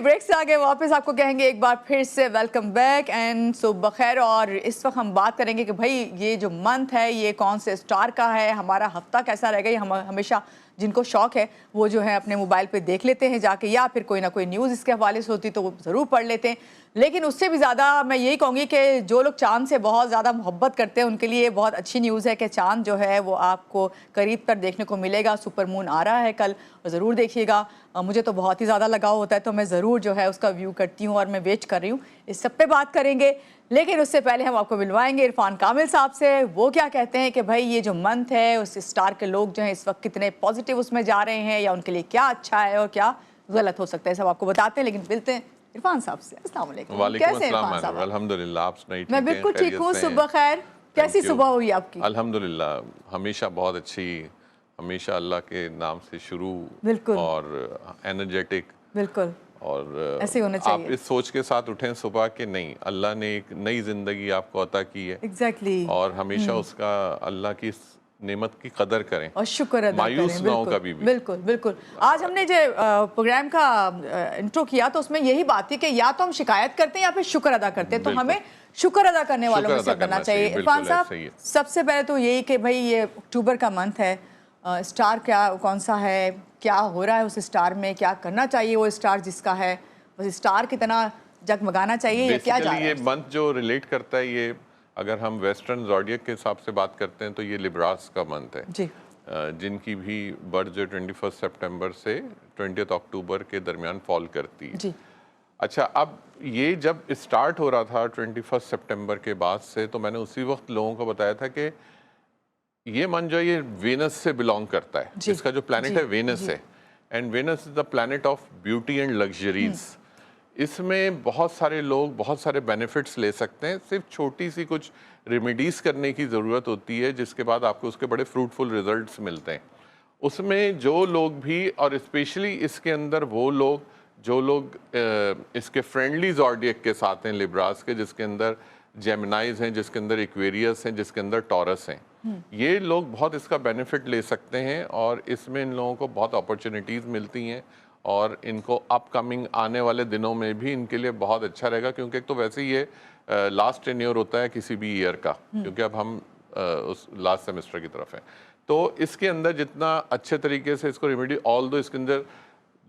Break से आगे वापस आपको कहेंगे एक बार फिर से वेलकम बैक एंड सुबह खैर। और इस वक्त हम बात करेंगे कि भाई ये जो मंथ है ये कौन से स्टार का है, हमारा हफ्ता कैसा रहेगा। ये हम हमेशा जिनको शौक है वो जो है अपने मोबाइल पे देख लेते हैं जाके, या फिर कोई ना कोई न्यूज़ इसके हवाले से होती तो वो ज़रूर पढ़ लेते हैं। लेकिन उससे भी ज़्यादा मैं यही कहूँगी कि जो लोग चाँद से बहुत ज़्यादा मोहब्बत करते हैं उनके लिए बहुत अच्छी न्यूज़ है कि चाँद जो है वो आपको करीब पर देखने को मिलेगा। सुपर मून आ रहा है कल, ज़रूर देखिएगा। मुझे तो बहुत ही ज़्यादा लगाव होता है तो मैं ज़रूर जो है उसका व्यू करती हूँ और मैं वेट कर रही हूँ। इस सब पे बात करेंगे, लेकिन उससे पहले हम आपको मिलवाएंगे इरफान कामिल साहब से। वो क्या कहते हैं कि भाई ये जो मंथ है उस स्टार के लोग जो हैं इस वक्त कितने पॉजिटिव उसमें जा रहे हैं, या उनके लिए क्या अच्छा है और क्या गलत हो सकता है, सब आपको बताते हैं। लेकिन मिलते हैं इरफान साहब से। अस्सलाम वालेकुम, कैसे हैं इरफान साहब? अल्हम्दुलिल्लाह, आप सुनाइए? मैं बिल्कुल ठीक हूँ। सुबह खैर, कैसी सुबह हुई आपकी? अल्हम्दुलिल्लाह, हमेशा बहुत अच्छी, हमेशा अल्लाह के नाम से शुरू और एनर्जेटिक, बिल्कुल और ऐसे होना चाहिए। आप इस सोच के साथ उठें सुबह के नहीं, अल्लाह ने एक नई जिंदगी आपको अता की है। एग्जैक्टली। और हमेशा उसका, अल्लाह की नेमत की कदर करें और शुक्र अदा करें। मायूस ना हो कभी भी। बिल्कुल बिल्कुल। आज हमने जो प्रोग्राम का इंट्रो किया तो उसमें यही बात थी कि या तो हम शिकायत करते हैं या फिर शुक्र अदा करते हैं, तो हमें शुक्र अदा करने वालों में से बनना चाहिए। इरफान साहब, सबसे पहले तो यही कि भाई ये अक्टूबर का मंथ है, स्टार क्या कौन सा है, क्या हो रहा है उस स्टार में, क्या करना चाहिए वो स्टार जिसका है, उस स्टार की तरह जगमगाना चाहिए या क्या जा रहा है? ये मंथ जो रिलेट करता है, ये अगर हम वेस्टर्न ज़ोडिएक के हिसाब से बात करते हैं तो ये लिब्रास का मंथ है जी। जिनकी भी बर्थ जो 21 सितंबर से 20 अक्टूबर के दरमियान फॉल करती है जी। अच्छा, अब ये जब स्टार्ट हो रहा था 21 सितंबर के बाद से, तो मैंने उसी वक्त लोगों को बताया था कि ये मंथ जो है ये वेनस से बिलोंग करता है। इसका जो प्लैनेट है वेनस है, and Venus is the planet of beauty and luxuries. इसमें बहुत सारे लोग बहुत सारे बेनिफिट्स ले सकते हैं, सिर्फ छोटी सी कुछ रेमेडीज़ करने की ज़रूरत होती है, जिसके बाद आपको उसके बड़े फ्रूटफुल रिजल्ट्स मिलते हैं। उसमें जो लोग भी, और स्पेशली इसके अंदर वो लोग जो लोग इसके फ्रेंडली ज़ोडिएक के साथ हैं, लिब्रास के, जिसके अंदर जेमिनाइज हैं, जिसके अंदर एक्वेरियस हैं, जिसके अंदर टॉरस हैं, ये लोग बहुत इसका बेनिफिट ले सकते हैं। और इसमें इन लोगों को बहुत अपॉर्चुनिटीज़ मिलती हैं, और इनको अपकमिंग आने वाले दिनों में भी इनके लिए बहुत अच्छा रहेगा, क्योंकि एक तो वैसे ही ये लास्ट टेन्योर होता है किसी भी ईयर का, क्योंकि अब हम उस लास्ट सेमेस्टर की तरफ हैं। तो इसके अंदर जितना अच्छे तरीके से इसको रेमेडी, ऑल दो इसके अंदर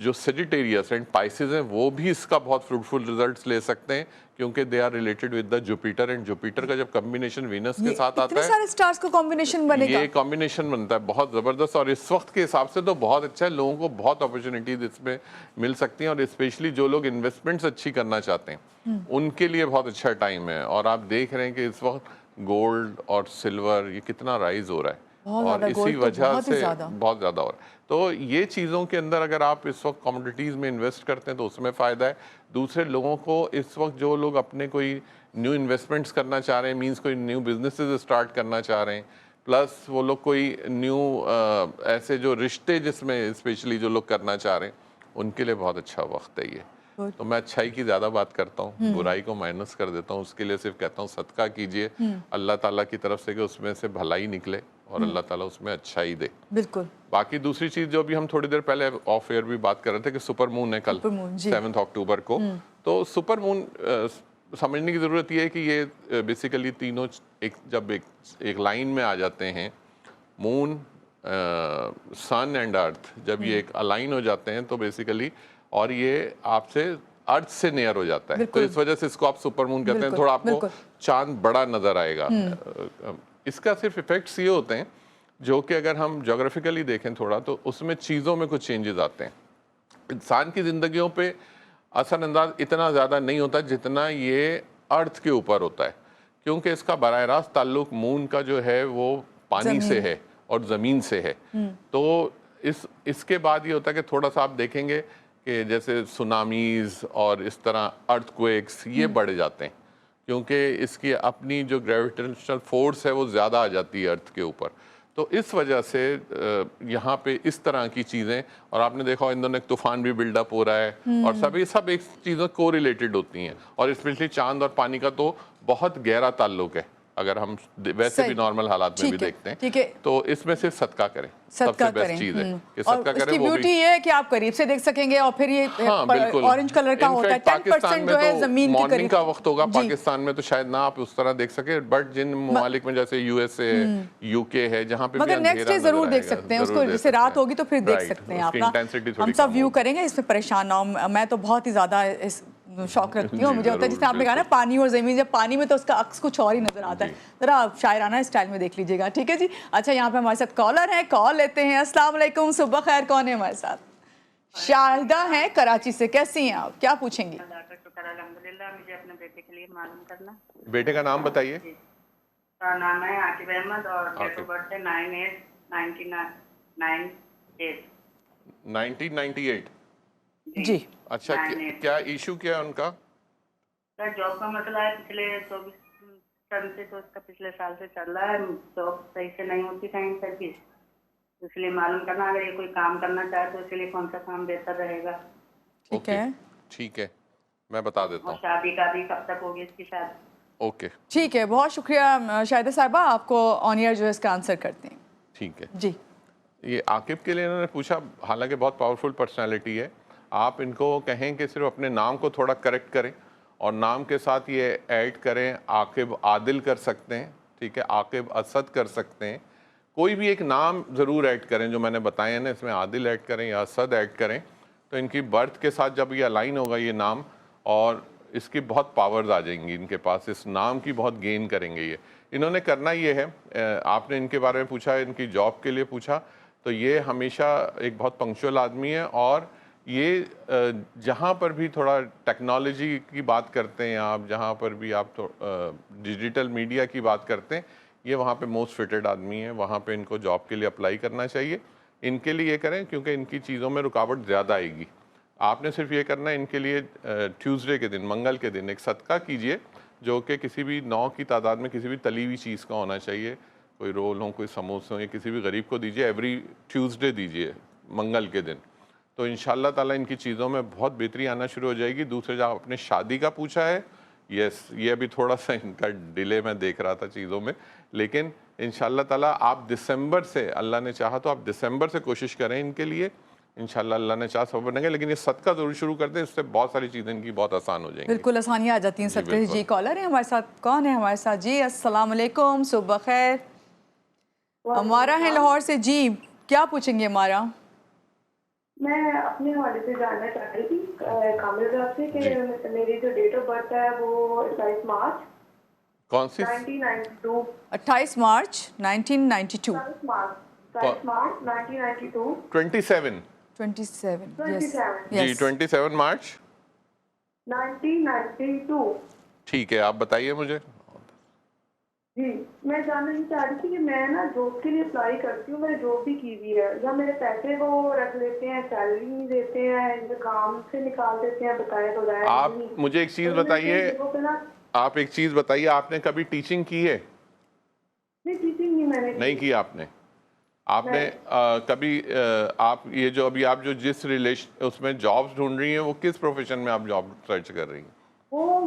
जो सेजिटेरियस एंड पाइसेस हैं वो भी इसका बहुत फ्रूटफुल रिजल्ट्स ले सकते हैं, क्योंकि they are related with the Jupiter, and Jupiter का जब कॉम्बिनेशन वीनस के साथ आता है, सारे स्टार्स का कॉम्बिनेशन बनेगा, ये कॉम्बिनेशन बनता है बहुत ज़बरदस्त। और इस वक्त के हिसाब से तो बहुत अच्छा है, लोगों को बहुत अपॉर्चुनिटीज इसमें मिल सकती हैं, और स्पेशली जो लोग इन्वेस्टमेंट्स अच्छी करना चाहते हैं उनके लिए बहुत अच्छा टाइम है। और आप देख रहे हैं कि इस वक्त गोल्ड और सिल्वर ये कितना राइज हो रहा है, और इसी वजह से बहुत ज़्यादा हो रहा है। तो ये चीज़ों के अंदर अगर आप इस वक्त कमोडिटीज़ में इन्वेस्ट करते हैं तो उसमें फ़ायदा है। दूसरे लोगों को इस वक्त जो लोग अपने कोई न्यू इन्वेस्टमेंट्स करना चाह रहे हैं, मींस कोई न्यू बिजनेसेस स्टार्ट करना चाह रहे हैं, प्लस वो लोग कोई न्यू ऐसे जो रिश्ते जिसमें स्पेशली जो लोग करना चाह रहे हैं, उनके लिए बहुत अच्छा वक्त है ये। तो मैं अच्छाई की ज़्यादा बात करता हूँ, बुराई को माइनस कर देता हूँ। उसके लिए सिर्फ कहता हूँ सदका कीजिए अल्लाह ताला की तरफ से कि उसमें से भलाई निकले और अल्लाह ताला उसमें अच्छाई दे। बिल्कुल। बाकी दूसरी चीज़ जो भी हम थोड़ी देर पहले ऑफ एयर भी बात कर रहे थे कि सुपर मून है कल 7 अक्टूबर को। तो सुपर मून समझने की ज़रूरत ये है कि ये बेसिकली तीनों जब एक लाइन में आ जाते हैं, मून, सन एंड अर्थ, जब ये एक अलाइन हो जाते हैं तो बेसिकली, और ये आपसे अर्थ से नियर हो जाता है, तो इस वजह से इसको आप सुपर मून कहते हैं। थोड़ा आपको चांद बड़ा नजर आएगा। इसका सिर्फ इफेक्ट्स ये होते हैं जो कि अगर हम जोग्राफिकली देखें थोड़ा, तो उसमें चीज़ों में कुछ चेंजेस आते हैं। इंसान की ज़िंदगियों पे असरअंदाज इतना ज़्यादा नहीं होता जितना ये अर्थ के ऊपर होता है, क्योंकि इसका बराह रास्त ताल्लुक मून का जो है वो पानी से है और ज़मीन से है। तो इसके बाद ये होता है कि थोड़ा सा आप देखेंगे कि जैसे सुनामीज़ और इस तरह अर्थक्वेक्स ये बढ़ जाते हैं, क्योंकि इसकी अपनी जो ग्रेविटेशनल फोर्स है वो ज़्यादा आ जाती है अर्थ के ऊपर। तो इस वजह से यहाँ पे इस तरह की चीज़ें, और आपने देखा इन दोनों एक तूफान भी बिल्डअप हो रहा है, और सब एक चीज़ों को रिलेटेड होती हैं। और स्पेशली चांद और पानी का तो बहुत गहरा ताल्लुक है, अगर हम वैसे सही। भी नॉर्मल हालात में भी ठीक है, देखते हैं, ठीक है। तो इसमें सिर्फ सदका करें, सदका सबसे बेस्ट करें। चीज है कि और सदका इसकी करें। वो ब्यूटी भी ये है कि आप करीब से देख सकेंगे और फिर ये हाँ बिल्कुल, ऑरेंज कलर का होता है, इनफैक्ट पाकिस्तान 10% में जो है तो जमीन के मॉर्निंग करीब। का वक्त होगा, जी। पाकिस्तान में तो शायद ना आप उस तरह देख सके, बट जिन ममालिक में जैसे यूएसए है, यूके है, जहाँ पे भी मगर नेक्स्ट अंधेरा डे जरूर नजर देख आएगा, सकते हैं जरूर उसको, देख जैसे सकते रात होगी तो फिर देख राइट, सकते हैं आप उसकी ना। इंटेंसिटी हम थोड़ी सब कम व्यू होगी। करेंगे, इसमें परेशान ना हो। मैं तो बहुत ही ज्यादा इस शौक रखती हूँ, जी, मुझे होता है जरूर, जैसे आपने कहा ना बिल्कुल। पानी और जमीन, जब पानी में तो उसका अक्स कुछ और ही नजर आता है। जी। जरा आप शायराना स्टाइल में देख लीजिएगा, ठीक है जी। अच्छा, यहाँ पे हमारे साथ कॉलर है, कॉल लेते हैं। अस्सलाम वालेकुम, सुबह खैर। कौन है हमारे साथ? शाहिदा हैं कराची से। कैसी हैं आप, क्या पूछेंगी? अल्लाह का शुक्र अल्हम्दुलिल्लाह। मुझे अपने बेटे के लिए मालूम करना। बेटे का नाम बताइए। जी, उसका नाम है आकिब अहमद और डेट आकिब। ऑफ बर्थ है 9/8/1998। 1998। जी। अच्छा, 9/8। क्या इशू क्या है उनका? सर जॉब का मसला है, पिछले 24 साल से, तो उसका पिछले साल से चल रहा है, जॉब सही से नहीं होती कहीं पर भी, इसलिए मालूम करना अगर ये कोई काम करना चाहे तो इसके लिए कौन सा काम बेहतर रहेगा। ठीक ओके, है, ठीक है, मैं बता देता और हूँ। शादी का भी कब तक होगी इसकी शादी? ओके, ठीक है, बहुत शुक्रिया शाहिदा साहिबा, आपको ऑन एयर जो है इसका आंसर करते हैं। ठीक है। जी। ये आकिब के लिए इन्होंने पूछा, हालांकि बहुत पावरफुल पर्सनालिटी है। आप इनको कहें कि सिर्फ अपने नाम को थोड़ा करेक्ट करें और नाम के साथ ये ऐड करें, आकिब आदिल कर सकते हैं, ठीक है, आकिब असद कर सकते हैं, कोई भी एक नाम ज़रूर ऐड करें जो मैंने बताए हैं ना, इसमें आदिल ऐड करें या असद ऐड करें, तो इनकी बर्थ के साथ जब ये अलाइन होगा ये नाम, और इसकी बहुत पावर्स आ जाएंगी इनके पास, इस नाम की बहुत गेन करेंगे ये। इन्होंने करना ये है, आपने इनके बारे में पूछा, इनकी जॉब के लिए पूछा, तो ये हमेशा एक बहुत पंक्चुअल आदमी है, और ये जहाँ पर भी थोड़ा टेक्नोलॉजी की बात करते हैं आप, जहाँ पर भी आप डिजिटल मीडिया की बात करते हैं, ये वहाँ पे मोस्ट फिटेड आदमी है, वहाँ पे इनको जॉब के लिए अप्लाई करना चाहिए। इनके लिए ये करें क्योंकि इनकी चीज़ों में रुकावट ज़्यादा आएगी। आपने सिर्फ ये करना है, इनके लिए ट्यूसडे के दिन, मंगल के दिन एक सदका कीजिए, जो कि किसी भी 9 की तादाद में किसी भी तली हुई चीज़ का होना चाहिए, कोई रोल हो, कोई समोसे हो, या किसी भी गरीब को दीजिए। एवरी ट्यूसडे दीजिए मंगल के दिन, तो इंशाल्लाह ताला इनकी चीज़ों में बहुत बेहतरी आना शुरू हो जाएगी। दूसरे, जहाँ आपने शादी का पूछा है, यस, ये अभी थोड़ा सा इनका डिले मैं देख रहा था चीज़ों में, लेकिन इंशाल्लाह ताला आप दिसंबर से, अल्लाह ने चाहा तो आप दिसंबर से कोशिश करें इनके लिए, इंशाल्लाह अल्लाह ने चाहा सब बनेंगे। लेकिन ये सदका जरूर शुरू कर दें, इससे बहुत सारी चीज़ें इनकी बहुत आसान हो जाएंगी। बिल्कुल आसानियाँ आ जाती हैं सदके से। जी, कॉलर है हमारे साथ। कौन है हमारे साथ? जी, अस्सलाम वालेकुम, सुबह खैर। हमारा है लाहौर से। जी, क्या पूछेंगे हमारा? मैं अपने हवाले से जानना चाह रही थी कामिल साहब से कि मेरी जो डेट ऑफ बर्थ है वो 28 मार्च कौन सी? 1992। 28 मार्च 1992। 28 मार्च 1992। 27 27, Yes. जी, 27 मार्च 1992। ठीक है, आप बताइए मुझे। जी, मैं जानना ये चाह रही थी कि मैं ना जॉब के लिए अप्लाई करती हूँ, मैंने जॉब भी की हुई है, या मेरे पैसे वो रख लेते हैं, सैलरी नहीं देते हैं, काम से निकाल देते हैं, बताए तो जाए। आप मुझे एक चीज़ बताइए, आप एक चीज़ बताइए, आपने कभी टीचिंग की है? नहीं, टीचिंग नहीं मैंने नहीं की आपने? आपने कभी आप ये जो अभी आप जो जिस रिलेशन उसमें जॉब्स ढूंढ रही हैं, वो किस प्रोफेशन में आप जॉब सर्च कर रही हैं? वो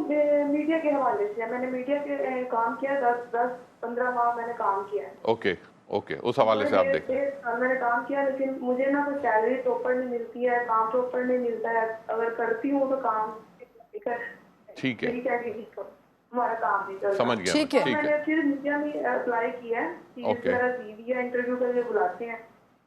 मीडिया के हवाले से मैंने मीडिया के काम किया, 10-15 माह मैंने काम किया है। ओके, ओके, उस हवाले से आप देखें। मैंने काम किया, लेकिन मुझे ना कोई सैलरी प्रॉपर नहीं मिलती है, काम प्रॉपर नहीं मिलता है, अगर करती हूँ तो काम ठीक है, हमारा काम नहीं चलता। समझ गया, ठीक है। मैंने फिर मीडिया में अप्लाई किया है, मेरा सीवी है, इंटरव्यू के लिए बुलाते हैं,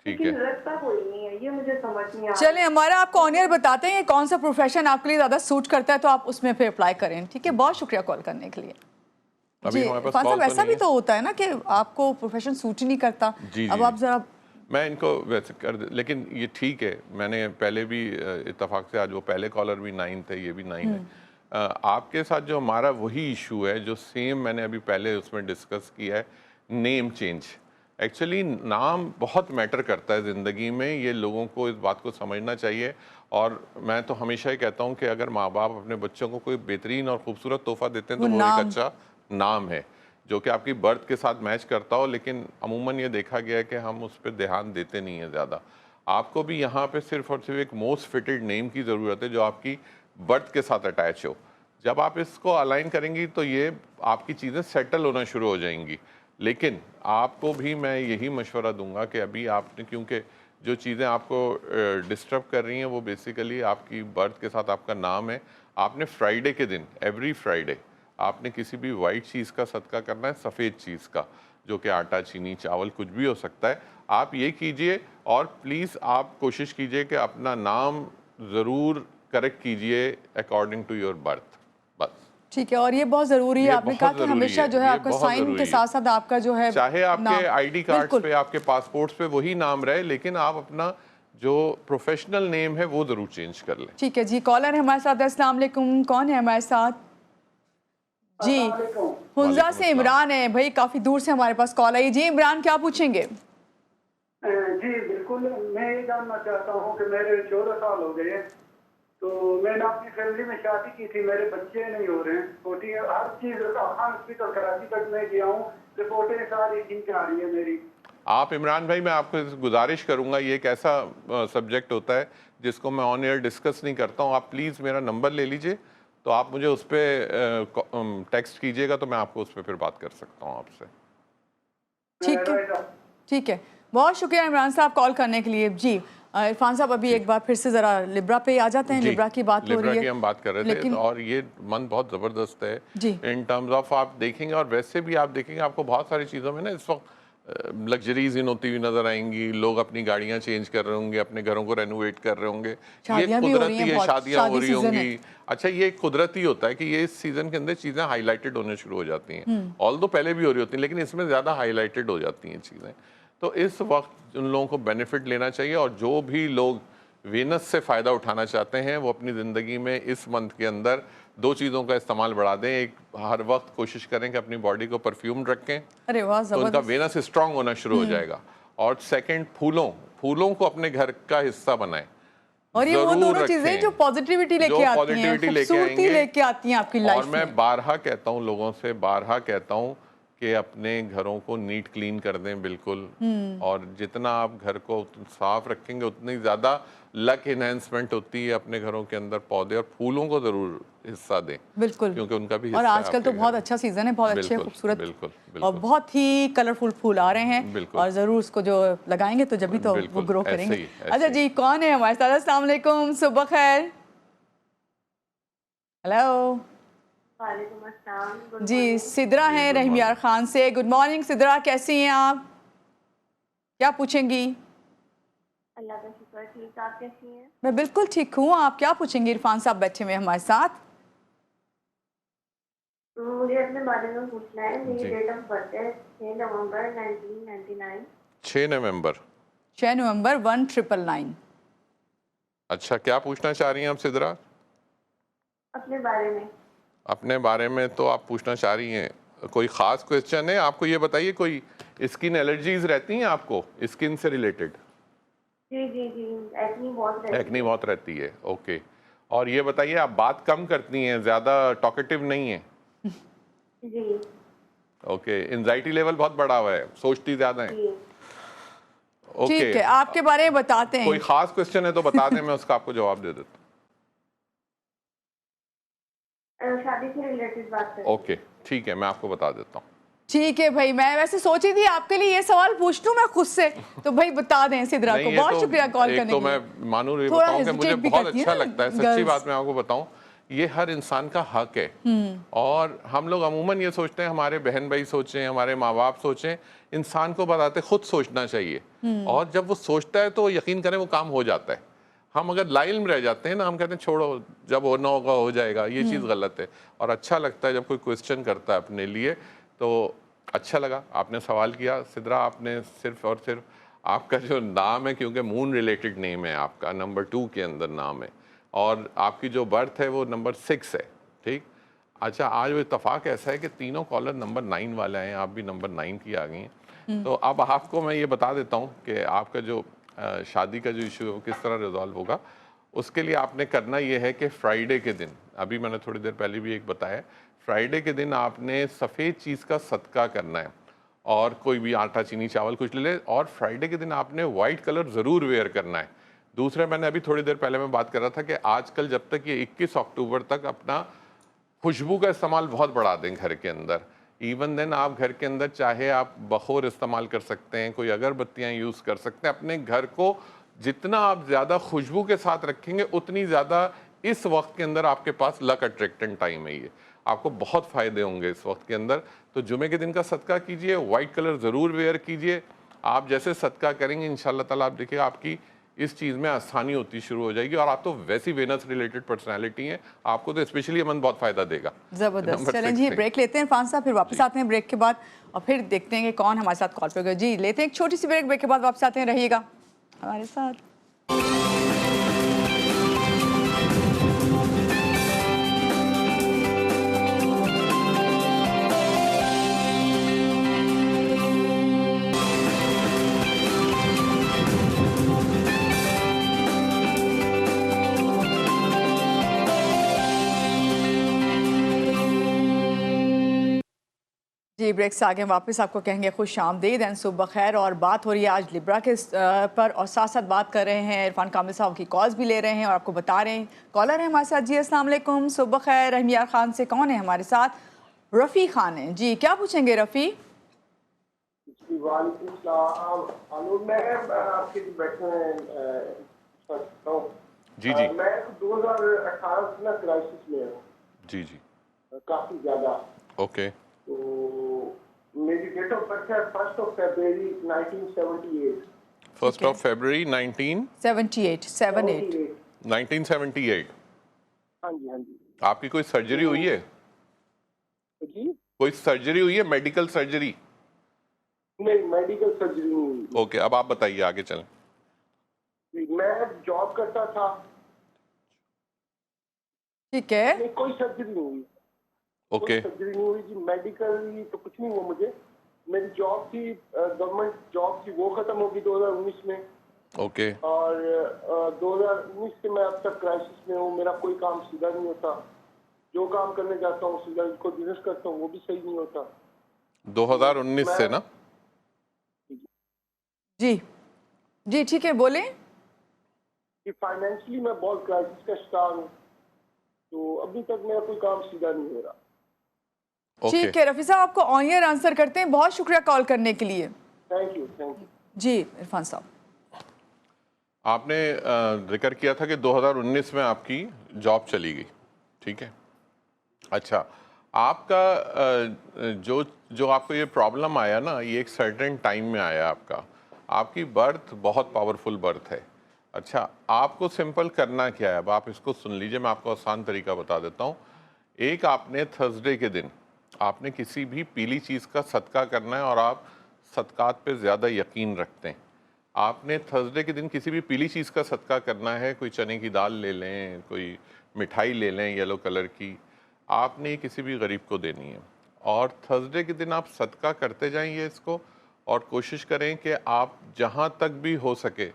ठीक लेकिन है। लगता कोई नहीं है, ये मुझे समझ नहीं आ रहा। चले, हमारा आपको ऑन एयर बताते हैं कौन सा प्रोफेशन आपके लिए ज़्यादा सूट करता है, तो आप उसमें फिर अप्लाई करें। ठीक है, बहुत शुक्रिया कॉल करने के लिए। अभी जी, हमारे पास इरफान कॉल साहब, तो ऐसा नहीं भी है। तो होता है ना कि आपको प्रोफेशन सूट ही नहीं करता। जी, अब जी। आप जरा, मैं इनको वैसे कर दे, लेकिन ये ठीक है, मैंने पहले भी इत्तेफाक से, आज वो पहले कॉलर भी 9 थे, ये भी 9 है। आपके साथ जो हमारा वही इशू है जो सेम मैंने अभी पहले उसमें डिस्कस किया है, नेम चेंज। एक्चुअली नाम बहुत मैटर करता है ज़िंदगी में, ये लोगों को इस बात को समझना चाहिए। और मैं तो हमेशा ही कहता हूँ कि अगर माँ बाप अपने बच्चों को कोई बेहतरीन और ख़ूबसूरत तोहफ़ा देते हैं तो वो वो एक नाम। अच्छा नाम है, जो कि आपकी बर्थ के साथ मैच करता हो। लेकिन अमूमन ये देखा गया है कि हम उस पर ध्यान देते नहीं हैं ज़्यादा। आपको भी यहाँ पे सिर्फ और सिर्फ एक मोस्ट फिटेड नेम की ज़रूरत है जो आपकी बर्थ के साथ अटैच हो। जब आप इसको अलाइन करेंगी तो ये आपकी चीज़ें सेटल होना शुरू हो जाएंगी। लेकिन आपको भी मैं यही मशवरा दूंगा कि अभी आपने, क्योंकि जो चीज़ें आपको डिस्टर्ब कर रही हैं वो बेसिकली आपकी बर्थ के साथ आपका नाम है। आपने फ्राइडे के दिन, एवरी फ्राइडे आपने किसी भी वाइट चीज़ का सदका करना है, सफ़ेद चीज़ का, जो कि आटा, चीनी, चावल कुछ भी हो सकता है। आप ये कीजिए और प्लीज़ आप कोशिश कीजिए कि अपना नाम ज़रूर करेक्ट कीजिए अकॉर्डिंग टू योर बर्थ, बस। ठीक है, और ये बहुत जरूरी है, ये आपने बहुत कहा कि ज़रूरी हमेशा है, जो है ये आपका बहुत साइन ज़रूरी के है। साथ साथ आपका जो है चाहे आपके नाम। आईडी कार्ड्स बिल्कुल। पे, आपके पासपोर्ट्स पे वही नाम रहे, लेकिन आप अपना जो प्रोफेशनल नेम है वो ज़रूर चेंज कर लें। ठीक है जी, कॉलर है हमारे साथ। अस्सलाम वालेकुम, कौन है हमारे साथ? जी, हुंजा वालेकुम से अस्सलाम। इमरान है भाई, काफी दूर से हमारे पास कॉल आई। जी इमरान, क्या पूछेंगे? जी बिल्कुल, मैं ये जानना चाहता हूँ कि मेरे 14 साल हो गए हैं, तो मैंने अपनी फैमिली में शादी की थी, मेरे बच्चे नहीं हो रहे हैं, छोटी हर चीज़ हॉस्पिटल कराची तक मैं गया हूँ, रिपोर्टें सारी ठीक आ रही है मेरी। आप इमरान भाई, मैं आपको गुजारिश करूंगा, ये एक ऐसा सब्जेक्ट होता है जिसको मैं ऑन एयर डिस्कस नहीं करता हूँ। आप प्लीज़ मेरा नंबर ले लीजिए, तो आप मुझे उस पर टेक्स्ट कीजिएगा, तो मैं आपको उस पर फिर बात कर सकता हूँ आपसे। ठीक है, ठीक है, बहुत शुक्रिया इमरान साहब कॉल करने के लिए। जी इरफान साहब, अभी एक बार फिर से ज़रा लिब्रा पे आ जाते हैं। लिब्रा की बात हो रही है, लिब्रा की हम बात कर रहे थे, लेकिन और ये मन बहुत ज़बरदस्त है जी। इन टर्म्स ऑफ, आप देखेंगे और वैसे भी आप देखेंगे आपको बहुत सारी चीज़ों में ना इस वक्त लग्जरीज इन होती हुई नजर आएंगी। लोग अपनी गाड़ियां चेंज कर रहे होंगे, अपने घरों को रेनोवेट कर रहे होंगे, ये शादियां भी हो रही कुदरती हैं, है, बहुत शादियां हो शादी रही सीजन है। होंगी। अच्छा, ये कुदरती होता है कि ये इस सीजन के अंदर चीज़ें हाईलाइटेड होने शुरू हो जाती हैं। ऑल्दो पहले भी हो रही होती हैं, लेकिन इसमें ज़्यादा हाईलाइटेड हो जाती हैं चीज़ें। तो इस वक्त उन लोगों को बेनिफिट लेना चाहिए, और जो भी लोग वीनस से फ़ायदा उठाना चाहते हैं वो अपनी ज़िंदगी में इस मंथ के अंदर 2 चीज़ों का इस्तेमाल बढ़ा दें। एक, हर वक्त कोशिश करें कि अपनी बॉडी को परफ्यूम रखें, अरे वाह, तो उनका जबरदस्त। वेनस स्ट्रांग होना शुरू हो जाएगा। और सेकंड, फूलों को अपने घर का हिस्सा बनाएं, और ये वो जरूर दोनों चीजें रखें जो पॉजिटिविटी लेके जो आती हैं, पॉजिटिविटी लेके खूबसूरती आएंगे। लेके आती हैं आपकी लाइफ और में। मैं बारहा कहता हूँ लोगों से, बारहा कहता हूँ कि अपने घरों को नीट क्लीन कर दें बिल्कुल, और जितना आप घर को साफ रखेंगे उतनी ज़्यादा लक इन्हेंसमेंट होती है अपने घरों के अंदर। पौधे और फूलों को ज़रूर हिस्सा दें, बिल्कुल, क्योंकि उनका भी और हिस्सा है आजकल तो आपके बहुत घर अच्छा सीजन है, बहुत में। अच्छे बिल्कुल, खूबसूरत बिल्कुल, और बिल्कुल। बहुत ही कलरफुल फूल आ रहे हैं, बिल्कुल। और जरूर उसको जो लगाएंगे तो जब भी तो वो बिल्कुल, ग्रो ऐसे करेंगे। ही, ऐसे अच्छा ही। जी, कौन है हमारे साथ? अस्सलाम वालेकुम, सुबह खैर। हेलो वालेकुम अस्सलाम। गुड जी, मॉर्निंग। सिद्रा जी, हैं good रहीम यार morning। खान से। गुड मॉर्निंग सिद्रा, कैसी हैं आप? क्या पूछेंगी? अल्लाह का शुक्र, ठीक। आप कैसी हैं? मैं बिल्कुल ठीक हूँ, आप क्या पूछेंगी? इरफान साहब बैठे हुए हैं हमारे साथ। मुझे अपने बारे में पूछना है। मेरी जी। डेट ऑफ बर्थ है 6 नवंबर 1999। 6 नवंबर। 6 नवंबर 1999। अच्छा, क्या पूछना चाह रही हैं आप सिद्रा? अपने बारे में। अपने बारे में तो आप पूछना चाह रही हैं, कोई ख़ास क्वेश्चन है? आपको ये बताइए, कोई स्किन एलर्जीज रहती हैं आपको, स्किन से रिलेटेड? जी जी जी, एक्नी बहुत रहती एक्नी है। बहुत रहती है, ओके। और ये बताइए, आप बात कम करती हैं, ज़्यादा टॉकेटिव नहीं हैं? जी ओके। एंजाइटी लेवल बहुत बढ़ा हुआ है, सोचती ज़्यादा है? जी। ओके। ठीक है, आपके बारे में बताते कोई हैं। ख़ास क्वेश्चन है तो बता दें, मैं उसका आपको जवाब दे देता शादी से रिलेटेड बात हूँ। करें। ओके, ठीक है, मैं आपको बता देता हूँ। ठीक है भाई, मैं वैसे सोची थी आपके लिए ये सवाल पूछ लूं मैं खुद से, तो भाई बता दें सिद्रा को। नहीं, बहुत ये शुक्रिया कॉल एक करने तो के लिए। मैं मानू ये थोड़ा बताऊं कि मुझे hesitate भी बहुत करती है अच्छा ना लगता है, सच्ची girls। बात मैं आपको बताऊं, ये हर इंसान का हक है। और हम लोग अमूमन ये सोचते हैं, हमारे बहन भाई सोचें, हमारे माँ बाप सोचें, इंसान को बताते खुद सोचना चाहिए। और जब वो सोचता है तो यकीन करें वो काम हो जाता है। हम अगर लाइन में रह जाते हैं ना, हम कहते हैं छोड़ो, जब होना होगा हो जाएगा, ये चीज़ गलत है। और अच्छा लगता है जब कोई क्वेश्चन करता है अपने लिए, तो अच्छा लगा आपने सवाल किया सिद्रा। आपने सिर्फ और सिर्फ आपका जो नाम है, क्योंकि मून रिलेटेड नेम है आपका, नंबर 2 के अंदर नाम है, और आपकी जो बर्थ है वो नंबर 6 है, ठीक। अच्छा, आज वो इत्तेफाक ऐसा है कि तीनों कॉलर नंबर 9 वाले हैं, आप भी नंबर 9 की आ गई हैं। तो अब आपको मैं ये बता देता हूँ कि आपका जो शादी का जो इशू है वो किस तरह रिजॉल्व होगा। उसके लिए आपने करना ये है कि फ्राइडे के दिन, अभी मैंने थोड़ी देर पहले भी एक बताया, फ्राइडे के दिन आपने सफ़ेद चीज़ का सदका करना है, और कोई भी आटा, चीनी, चावल कुछ ले ले। और फ्राइडे के दिन आपने वाइट कलर ज़रूर वेयर करना है। दूसरा, मैंने अभी थोड़ी देर पहले मैं बात कर रहा था कि आजकल जब तक ये 21 अक्टूबर तक अपना खुशबू का इस्तेमाल बहुत बढ़ा दें घर के अंदर। इवन देन आप घर के अंदर चाहे आप बखोर इस्तेमाल कर सकते हैं, कोई अगरबत्तियाँ यूज़ कर सकते हैं। अपने घर को जितना आप ज़्यादा खुशबू के साथ रखेंगे उतनी ज़्यादा इस वक्त के अंदर आपके पास लक अट्रैक्टिंग टाइम है। ये आपको बहुत फ़ायदे होंगे इस वक्त के अंदर। तो जुमे के दिन का सदका कीजिए, वाइट कलर ज़रूर वेयर कीजिए। आप जैसे सदका करेंगे इंशाल्लाह ताला आप देखिए आपकी इस चीज़ में आसानी होती शुरू हो जाएगी। और आप तो वैसी वेनस रिलेटेड पर्सनालिटी हैं, आपको तो स्पेशली अमन बहुत फ़ायदा देगा। जबरदस्त। नंबर चलें 6 जी, पे। ब्रेक लेते हैं इरफान साहब, फिर वापस आते हैं ब्रेक के बाद और फिर देखते हैं कि कौन हमारे साथ कॉल पे होगा। जी लेते हैं एक छोटी सी ब्रेक के बाद वापस आते हैं, रहिएगा हमारे साथ। जी ब्रेक से आगे वापस आपको कहेंगे खुश आमदीद एंड सुबह खैर। और बात हो रही है आज लिब्रा के पर, और साथ साथ बात कर रहे हैं इरफान कामिल साहब की कॉल्स भी ले रहे हैं और आपको बता रहे हैं कॉलर है हमारे साथ। जी अस्सलाम वालेकुम, सुबह खैर। रहमियार खान से कौन है हमारे साथ? रफ़ी खान है जी, क्या पूछेंगे रफ़ी? जी जी मैं 2018 से ना क्राइसिस में हूँ जी जी काफी ज्यादा। ओके तो मेरी डेट ऑफ बर्थ है 1st of February 1978। 1st of February 78 1978। हाँ जी हाँ जी। आपकी कोई सर्जरी हुई है? जी कोई सर्जरी हुई है, मेडिकल सर्जरी? नहीं, मेडिकल सर्जरी नहीं हुई। ओके, अब आप बताइए, आगे चलें। मैं जॉब करता था। ठीक है। नहीं, कोई सर्जरी नहीं हुई। ओके कोई सर्जरी नहीं हुई जी। मेडिकली तो कुछ नहीं हुआ मुझे। मेरी जॉब थी, गवर्नमेंट जॉब थी, वो खत्म होगी 2019 में। ओके और 2019 से मैं अब तक क्राइसिस में हूँ। मेरा कोई काम सीधा नहीं होता। जो काम करने जाता हूँ सीधा, जिसको बिजनेस करता हूँ वो भी सही नहीं होता। 2019 से ना? जी जी ठीक है, बोले। कि फाइनेंशियली मैं बहुत क्राइसिस का शिकार हूँ। तो अभी तक मेरा कोई काम सीधा नहीं हो रहा। ओके ठीक है रफ़ी साहब, आपको ऑन एयर आंसर करते हैं। बहुत शुक्रिया कॉल करने के लिए। Thank you thank you. जी इरफान साहब, आपने जिक्र किया था कि 2019 में आपकी जॉब चली गई, ठीक है। अच्छा, आपका जो जो आपको ये प्रॉब्लम आया ना, ये एक सर्टेन टाइम में आया आपका। आपकी बर्थ बहुत पावरफुल बर्थ है। अच्छा, आपको सिंपल करना क्या है, अब आप इसको सुन लीजिए, मैं आपको आसान तरीका बता देता हूँ। एक, आपने थर्सडे के दिन आपने किसी भी पीली चीज़ का सदका करना है, और आप सदकात पे ज़्यादा यकीन रखते हैं। आपने थर्सडे के दिन किसी भी पीली चीज़ का सदका करना है। कोई चने की दाल ले लें, कोई मिठाई ले लें येलो कलर की, आपने ये किसी भी गरीब को देनी है। और थर्सडे के दिन आप सदका करते जाएंगे इसको, और कोशिश करें कि आप जहाँ तक भी हो सके,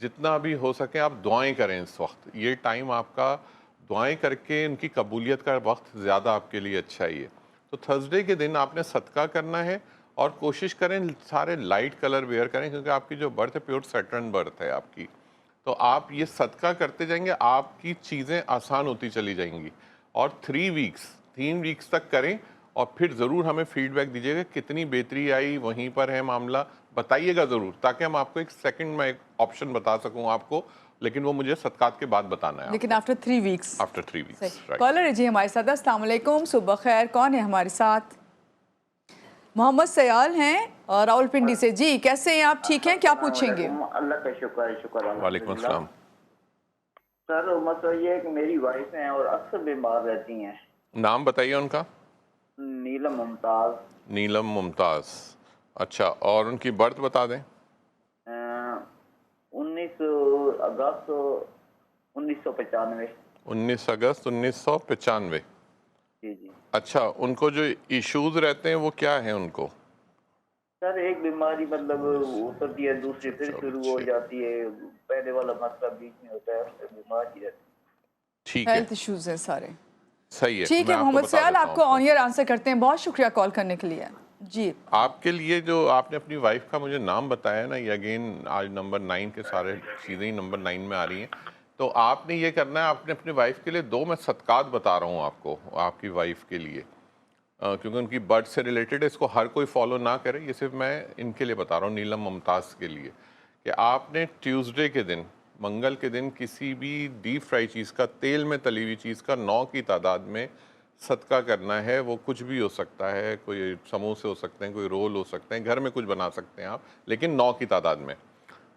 जितना भी हो सके, आप दुआएं करें इस वक्त। ये टाइम आपका दुआएं करके उनकी कबूलियत का वक्त ज़्यादा आपके लिए अच्छा ही है। तो थर्सडे के दिन आपने सदका करना है, और कोशिश करें सारे लाइट कलर वेयर करें, क्योंकि आपकी जो बर्थ है प्योर सैटर्न बर्थ है आपकी। तो आप ये सदका करते जाएंगे, आपकी चीज़ें आसान होती चली जाएंगी। और 3 वीक्स तक करें, और फिर ज़रूर हमें फीडबैक दीजिएगा कितनी बेहतरी आई। वहीं पर है मामला, बताइएगा ज़रूर, ताकि हम आपको एक सेकंड में एक ऑप्शन बता सकूं आपको, लेकिन वो मुझे सदकात के बाद बताना है। लेकिन after 3 weeks. After 3 weeks. Caller है जी हमारे साथ। अस्सलाम वालेकुम, सुबह खैर। कौन है हमारे साथ? मोहम्मद सयाल हैं और रावलपिंडी से। जी कैसे हैं आप? ठीक हैं, क्या पूछेंगे? अल्लाह का शुक्र है, शुक्र है। वालेकुम अस्सलाम। सर मतलब ये है कि मेरी वाइफ हैं और अक्सर बीमार रहती हैं। नाम बताइए उनका। नीलम मुमताज। नीलम मुमताज। अच्छा, और उनकी बर्थ बता दें। 19 अगस्त 1995। 19 अगस्त 1995। जी जी। अच्छा, उनको जो इश्यूज रहते हैं वो क्या है उनको? सर एक बीमारी मतलब उतरती है, दूसरी फिर शुरू हो जाती है। पहले वाला मसला बीच में होता है, उससे बीमार ही रहती है। ठीक है, हेल्थ इश्यूज हैं सारे। सही है। ठीक मैं है आपको मोहम्मद बता सयाल, देता आपको हूँ ऑन एयर आंसर करते हैं। बहुत शुक्रिया कॉल करने के लिए। जी आपके लिए जो आपने अपनी वाइफ का मुझे नाम बताया ना, ये अगेन आज नंबर 9 के सारे चीज़ें ही नंबर 9 में आ रही हैं। तो आपने ये करना है, आपने अपनी वाइफ के लिए 2 मैं सदकात बता रहा हूँ आपको, आपकी वाइफ के लिए, क्योंकि उनकी बर्थ से रिलेटेड है, इसको हर कोई फॉलो ना करे, ये सिर्फ मैं इनके लिए बता रहा हूँ, नीलम मुमताज़ के लिए, कि आपने ट्यूसडे के दिन, मंगल के दिन, किसी भी डीप फ्राई चीज़ का, तेल में तली हुई चीज़ का 9 की तादाद में सदका करना है। वो कुछ भी हो सकता है, कोई समोसे हो सकते हैं, कोई रोल हो सकते हैं, घर में कुछ बना सकते हैं आप, लेकिन 9 की तादाद में।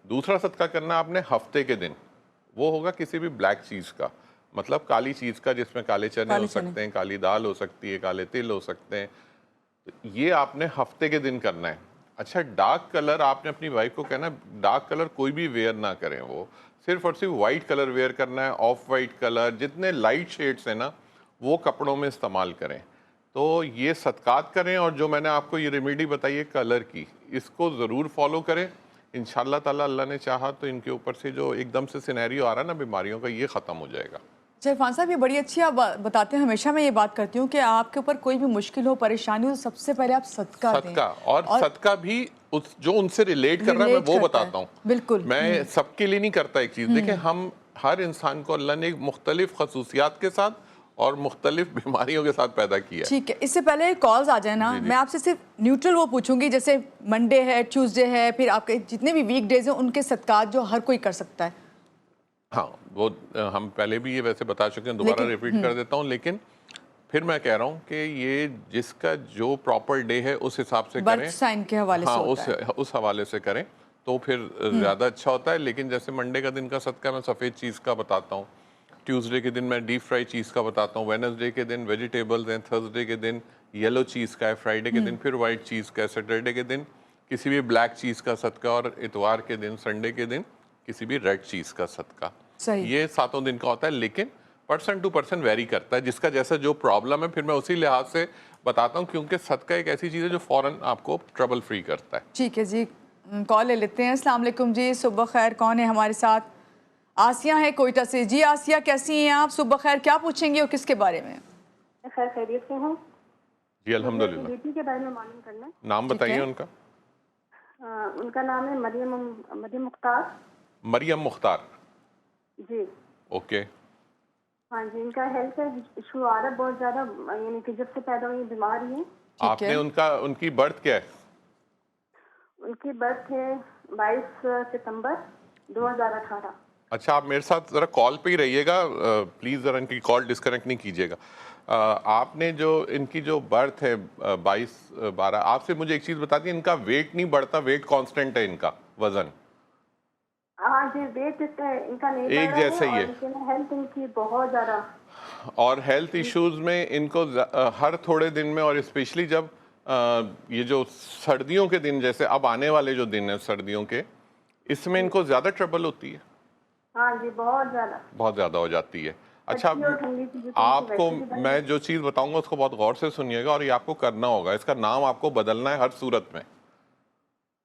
दूसरा सदका करना है आपने हफ्ते के दिन, वो होगा किसी भी ब्लैक चीज़ का, मतलब काली चीज़ का, जिसमें काले चने हो सकते हैं, काली दाल हो सकती है, काले तिल हो सकते हैं, तो ये आपने हफ्ते के दिन करना है। अच्छा, डार्क कलर आपने अपनी वाइफ को कहना है डार्क कलर कोई भी वेयर ना करें, वो सिर्फ और सिर्फ वाइट कलर वेयर करना है, ऑफ वाइट कलर, जितने लाइट शेड्स हैं ना वो कपड़ों में इस्तेमाल करें। तो ये सदकात करें, और जो मैंने आपको ये रेमेडी बताई है कलर की, इसको ज़रूर फॉलो करें। इंशाल्लाह ताला अल्लाह ने चाहा तो इनके ऊपर से जो एकदम से सिनेरियो आ रहा है ना बीमारियों का, ये ख़त्म हो जाएगा। अच्छा इरफान साहब, ये बड़ी अच्छी आप बताते हैं, हमेशा मैं ये बात करती हूँ कि आपके ऊपर कोई भी मुश्किल हो, परेशानी हो, तो सबसे पहले आप सदका दें। सदका और सदका भी उस जो उनसे रिलेट कर रहा है, मैं वो बताता हूँ। बिल्कुल, मैं सबके लिए नहीं करता एक चीज़। देखिए, हम हर इंसान को अल्लाह ने मुख्तलिफ खसूसियात के साथ और मुख्तलिफ बीमारियों के साथ पैदा किया है। ठीक है, इससे पहले कॉल्स आ जाए ना, मैं आपसे सिर्फ न्यूट्रल वो पूछूंगी, जैसे मंडे है, ट्यूसडे है, फिर आपके जितने भी वीक डेज हैं उनके सदकात जो हर कोई कर सकता है। हाँ, वो हम पहले भी ये वैसे बता चुके हैं, दोबारा रिपीट कर देता हूँ, लेकिन फिर मैं कह रहा हूँ कि ये जिसका जो प्रॉपर डे है उस हिसाब से करें, बर्थ साइन के हवाले हाँ, से होता है। उस हवाले से करें तो फिर ज़्यादा अच्छा होता है। लेकिन जैसे मंडे का दिन का सदका मैं सफ़ेद चीज़ का बताता हूँ, ट्यूसडे के दिन मैं डीप फ्राई चीज़ का बताता हूँ, वेडनेसडे के दिन वेजिटेबल्स हैं, थर्सडे के दिन येलो चीज़ का है, फ्राइडे के दिन फिर वाइट चीज़ का है, सैटरडे के दिन किसी भी ब्लैक चीज़ का सदका, और इतवार के दिन, संडे के दिन किसी भी रेड चीज़ का सदका। सही। ये 7 दिन का होता है, लेकिन पर्सन टू पर्सन वेरी करता है, जिसका जैसा जो प्रॉब्लम है, फिर मैं उसी लिहाज से बताता हूँ, क्योंकि सदका एक ऐसी चीज़ है जो फ़ौरन आपको ट्रबल फ्री करता है। ठीक है जी, कॉल ले लेते हैं। अस्सलाम वालेकुम जी, सुबह खैर। कौन है हमारे साथ? आसिया है कोयटा से। जी आसिया, कैसी हैं आप? सुबह खैर, क्या पूछेंगे और किसके बारे में? खैर खैरियत से हूँ जी अल्हम्दुलिल्लाह। बेटी के बारे में मालूम करना है। नाम बताइए उनका। उनका नाम है मरियम मुख्तार। मरियम मुख्तार जी। ओके। हाँ जी, इनका हेल्थ का इशू आ रहा है बहुत ज़्यादा, यानी कि जब से पैदा हुई बीमार ही है। आपने उनकी बर्थ क्या है? उनकी बर्थ है 22 सितंबर 2018। अच्छा, आप मेरे साथ ज़रा कॉल पे ही रहिएगा प्लीज़, ज़रा इनकी कॉल डिस्कनेक्ट नहीं कीजिएगा। आपने जो इनकी जो बर्थ है 22/12, आपसे मुझे एक चीज़ बता दी, इनका वेट नहीं बढ़ता, वेट कांस्टेंट है इनका वज़न? हाँ जी, वेट इनका नहीं एक जैसा ही है। हेल्थ इनकी बहुत ज़्यादा, और हेल्थ इश्यूज़ में इनको हर थोड़े दिन में, और स्पेशली जब ये जो सर्दियों के दिन, जैसे अब आने वाले जो दिन है सर्दियों के, इसमें इनको ज़्यादा ट्रबल होती है। हाँ जी, बहुत ज़्यादा हो जाती है। अच्छा, ठंडी आपको मैं जो चीज़ बताऊंगा उसको बहुत गौर से सुनिएगा, और ये आपको करना होगा, इसका नाम आपको बदलना है हर सूरत में।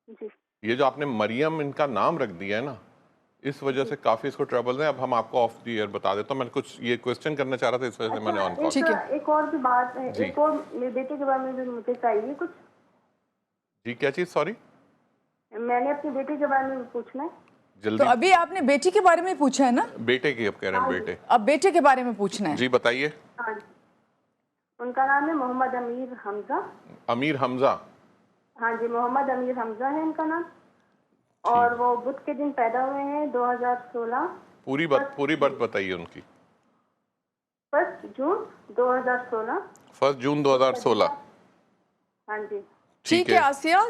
जी। ये जो आपने मरियम इनका नाम रख दिया है ना, इस वजह से काफ़ी इसको ट्रबल है। अब हम आपको ऑफ द ईयर बता देता हूँ, मैं कुछ ये क्वेश्चन करना चाह रहा था, इस वजह से मैंने ऑन कॉल। ठीक है। एक और भी बात है, जी। एक और मेरे बेटे के बारे में भी मुझे चाहिए कुछ। जी, क्या चीज़? सॉरी, मैंने अपने बेटे के बारे में भी पूछना है। तो जल्दी। अभी आपने बेटी के बारे में पूछा है ना? बेटे की अब कह रहे हैं, बेटे। अब बेटे के बारे में पूछना है। जी बताइए। हाँ जी, उनका नाम है मोहम्मद अमीर हमजा। अमीर हमजा। हाँ जी, मोहम्मद अमीर हमजा है इनका नाम, और वो बुध के दिन पैदा हुए हैं 2016। पूरी बर्थ बताइए उनकी। 1 जून 2016। 1 जून 2016। हाँ जी। ठीक है आसिया,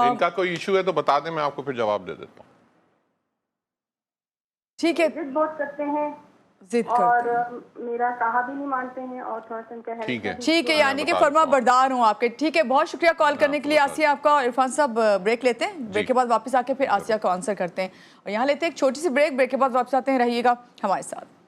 इनका कोई इशू है तो बता दें, मैं आपको फिर जवाब दे देता हूँ। ठीक है। जिद बहुत करते हैं जिद और करते मेरा कहा भी नहीं मानते हैं, और थोड़ा सा उनका ठीक है। ठीक है, यानी कि फरमा बरदार हूँ आपके। ठीक है, बहुत शुक्रिया कॉल करने के लिए आसिया आपका। और इरफान साहब, ब्रेक लेते हैं, ब्रेक के बाद वापस आके फिर आसिया को आंसर करते हैं। और यहाँ लेते हैं एक छोटी सी ब्रेक, ब्रेक के बाद वापस आते हैं, रहिएगा हमारे साथ।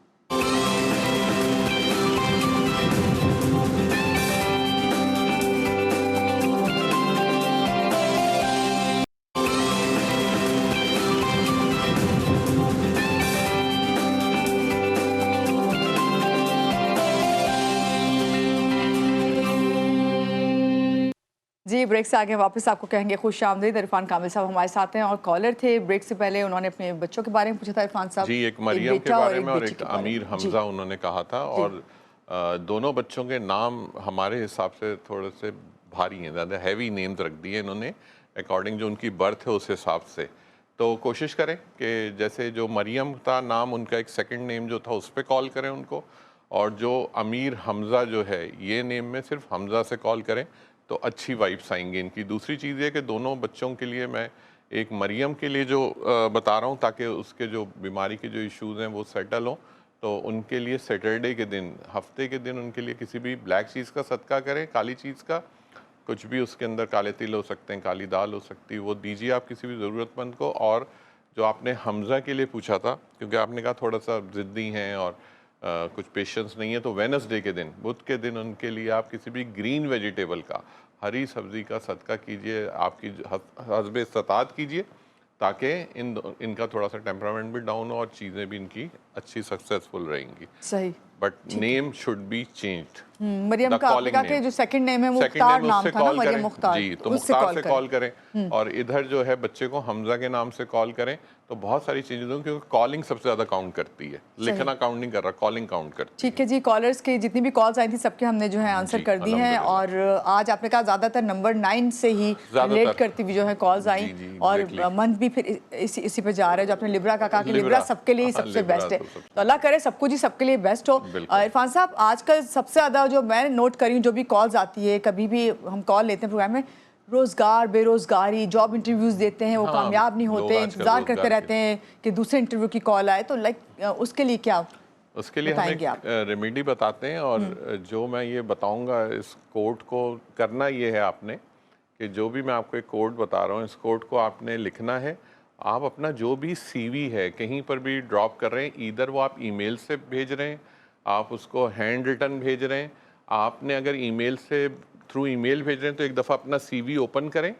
जी, ब्रेक से आगे वापस आपको कहेंगे खुश आमदीद। इरफान कामिल साहब हमारे साथ हैं और कॉलर थे। ब्रेक से पहले उन्होंने अपने बच्चों के बारे में पूछा था इरफान साहब। जी, एक मरियम के बारे में और बेटी एक के बारे अमीर में। जी, हमजा उन्होंने कहा था, और दोनों बच्चों के नाम हमारे हिसाब से थोड़े से भारी हैं, ज़्यादा हैवी नेम्स रख दिए इन्होंने अकॉर्डिंग जो उनकी बर्थ है उस हिसाब से। तो कोशिश करें कि जैसे जो मरियम था नाम, उनका एक सेकंड नेम जो था उस पर कॉल करें उनको, और जो अमीर हमज़ा जो है ये नेम में सिर्फ हमज़ा से कॉल करें तो अच्छी वाइब्स आएंगी इनकी। दूसरी चीज़ ये कि दोनों बच्चों के लिए मैं एक मरियम के लिए जो बता रहा हूँ ताकि उसके जो बीमारी के जो इश्यूज़ हैं वो सेटल हों, तो उनके लिए सैटरडे के दिन, हफ्ते के दिन उनके लिए किसी भी ब्लैक चीज़ का सदका करें, काली चीज़ का, कुछ भी उसके अंदर, काले तिल हो सकते हैं, काली दाल हो सकती है, वो दीजिए आप किसी भी ज़रूरतमंद को। और जो आपने हमज़ा के लिए पूछा था, क्योंकि आपने कहा थोड़ा सा ज़िद्दी हैं और कुछ पेशेंस नहीं है, तो वेडनेसडे के दिन, बुध के दिन उनके लिए आप किसी भी ग्रीन वेजिटेबल का, हरी सब्ज़ी का सदका कीजिए, आपकी हस्ब इस्तात कीजिए, ताकि इनका थोड़ा सा टेम्परामेंट भी डाउन हो और चीज़ें भी इनकी अच्छी सक्सेसफुल रहेंगी। सही। But name should be changed. Mariam का आपने कहा कि जो सेकंड नेम है वो मुख्तार नाम था ना, मरियम मुख्तार। जी, तो मुख्तार से कॉल करें, और इधर जो है बच्चे को हमजा के नाम से कॉल करें, तो बहुत सारी चीजें हों, क्योंकि कॉलिंग सबसे ज्यादा काउंट करती है, लिखना काउंट नहीं कर रहा, कॉलिंग काउंट करती है। ठीक है जी, कॉलर्स की जितनी भी कॉल्स आई थी सबके हमने जो है आंसर कर दी हैं, और आज आपने कहा ज्यादातर नंबर 9 से ही रिलेट करती हुई जो है कॉल्स आई, और मंथ भी फिर इसी पे जा रहा है, जो आपने लिब्रा का कहा कि लिब्रा सबके लिए सबसे बेस्ट है, तो अल्लाह करे सबको जी सबके लिए बेस्ट हो। इरफान साहब, आजकल सबसे ज्यादा जो मैं नोट करी हूँ, जो भी कॉल्स आती है, कभी भी हम कॉल लेते हैं प्रोग्राम में, रोजगार, बेरोजगारी, जॉब इंटरव्यूज देते हैं, वो कामयाब नहीं होते, इंतजार करते रहते हैं कि दूसरे इंटरव्यू की कॉल आए, तो उसके लिए क्या उसके लिए हम एक रेमेडी बताते हैं, और जो मैं ये बताऊंगा इस कोड को करना ये है आपने, कि जो भी मैं आपको एक कोड बता रहा हूँ, इस कोड को आपने लिखना है। आप अपना जो भी सीवी है कहीं पर भी ड्रॉप कर रहे हैं, इधर वो आप ईमेल से भेज रहे हैं, आप उसको हैंड रिटन भेज रहे हैं, आपने अगर ईमेल से थ्रू ईमेल भेज रहे हैं तो एक दफ़ा अपना सीवी ओपन करें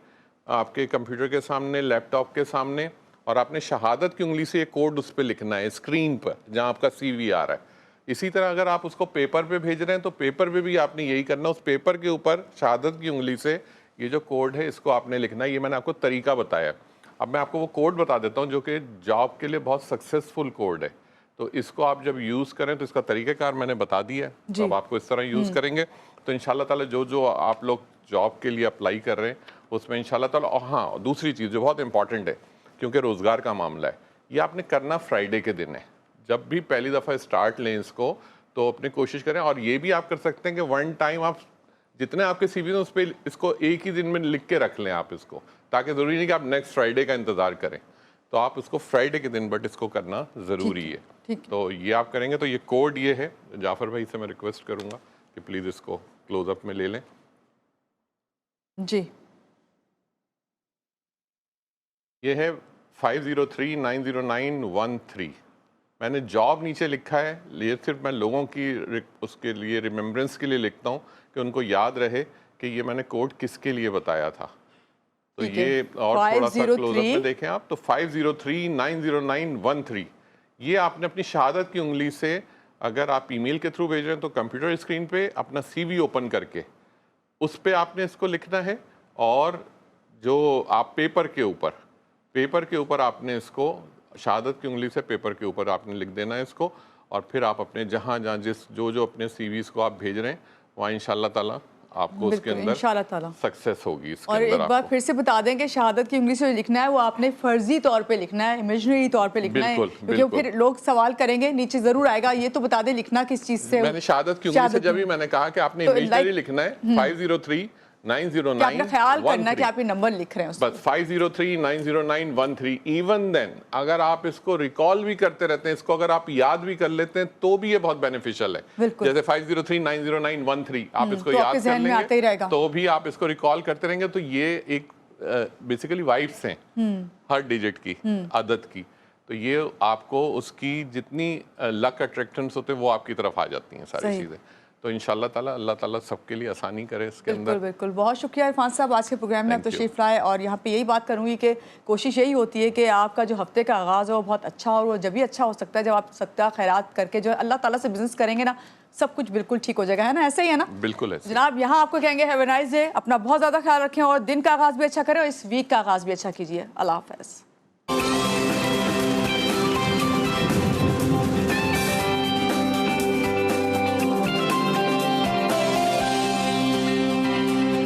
आपके कंप्यूटर के सामने, लैपटॉप के सामने, और आपने शहादत की उंगली से ये कोड उस पर लिखना है स्क्रीन पर जहाँ आपका सीवी आ रहा है। इसी तरह अगर आप उसको पेपर पे भेज रहे हैं तो पेपर पे भी आपने यही करना, उस पेपर के ऊपर शहादत की उंगली से ये जो कोड है इसको आपने लिखना है। ये मैंने आपको तरीका बताया। अब मैं आपको वो कोड बता देता हूँ जो कि जॉब के लिए बहुत सक्सेसफुल कोड है, तो इसको आप जब यूज़ करें तो इसका तरीक़ाकार मैंने बता दिया है, तो अब आपको इस तरह यूज़ करेंगे तो इंशाल्लाह ताला जो जो आप लोग जॉब के लिए अप्लाई कर रहे हैं उसमें इंशाल्लाह ताला। और हाँ, दूसरी चीज़ जो बहुत इंपॉर्टेंट है, क्योंकि रोज़गार का मामला है, ये आपने करना फ्राइडे के दिन है। जब भी पहली दफ़ा स्टार्ट लें इसको तो अपनी कोशिश करें, और ये भी आप कर सकते हैं कि वन टाइम आप जितने आपके सीवी उस पर इसको एक ही दिन में लिख के रख लें आप इसको, ताकि ज़रूरी नहीं कि आप नेक्स्ट फ्राइडे का इंतज़ार करें, तो आप इसको फ्राइडे के दिन बट इसको करना ज़रूरी है। तो ये आप करेंगे तो ये कोड ये है। जाफ़र भाई से मैं रिक्वेस्ट करूँगा कि प्लीज़ इसको क्लोजअप में ले लें जी। ये है 50390913। मैंने जॉब नीचे लिखा है, ये सिर्फ मैं लोगों की उसके लिए रिमेम्बरेंस के लिए लिखता हूँ कि उनको याद रहे कि ये मैंने कोड किसके लिए बताया था। तो ये और थोड़ा सा क्लोजअप में देखें आप, तो 50390913 ये आपने अपनी शहादत की उंगली से, अगर आप ईमेल के थ्रू भेज रहे हैं तो कंप्यूटर स्क्रीन पे अपना सीवी ओपन करके उस पर आपने इसको लिखना है, और जो आप पेपर के ऊपर आपने इसको शहादत की उंगली से पेपर के ऊपर आपने लिख देना है इसको, और फिर आप अपने जहाँ जो अपने सीवीज को आप भेज रहे हैं वहाँ इंशाल्लाह ताला आपको उसके अंदर सक्सेस होगी। और एक बार फिर से बता दें कि शहादत की उंगली से लिखना है वो आपने फर्जी तौर पे लिखना है, इमेजिनरी तौर पे लिखना है, क्योंकि फिर लोग सवाल करेंगे, नीचे जरूर आएगा ये तो बता दें लिखना किस चीज से। मैंने शहादत की उंगली से जब भी मैंने कहा कि आपने इमेजिनरी लिखना है 503909, आपने ख्याल करना कि आप ये नंबर लिख रहे हैं बस 50390913। इवन देन अगर आप इसको रिकॉल भी करते रहते हैं, इसको अगर आप याद भी कर लेते हैं तो भी ये बहुत बेनिफिशियल है। जैसे 50390913 आप इसको याद कर लेंगे तो भी आप इसको रिकॉल करते रहेंगे, तो ये एक बेसिकली वाइब्स हैं हर डिजिट की, आदत की, तो ये आपको उसकी जितनी लक अट्रैक्शंस होते हैं वो आपकी तरफ आ जाती हैं सारी चीजें। तो इंशाल्लाह ताला अल्लाह ताला सबके लिए आसानी करे इसके बिल्कुल अंदर। बिल्कुल, बहुत शुक्रिया इरफान साहब, आज के प्रोग्राम में आप Thank you. तशरीफ़ लाए। और यहाँ पे यही बात करूँगी कि कोशिश यही होती है कि आपका जो हफ्ते का आगाज़ हो वो बहुत अच्छा हो, और वो जब भी अच्छा हो सकता है जब आप सदका खैरात करके जो अल्लाह ताला से बिजनेस करेंगे ना, सब कुछ बिल्कुल ठीक हो जाएगा, है ना? ऐसे ही है ना? बिल्कुल ऐसे। जनाब, यहाँ आपको कहेंगे हैव अ नाइस डे, अपना बहुत ज़्यादा ख्याल रखें और दिन का आगाज़ भी अच्छा करें और इस वीक का आगाज़ भी अच्छा कीजिए। अल्लाह हाफ़िज़।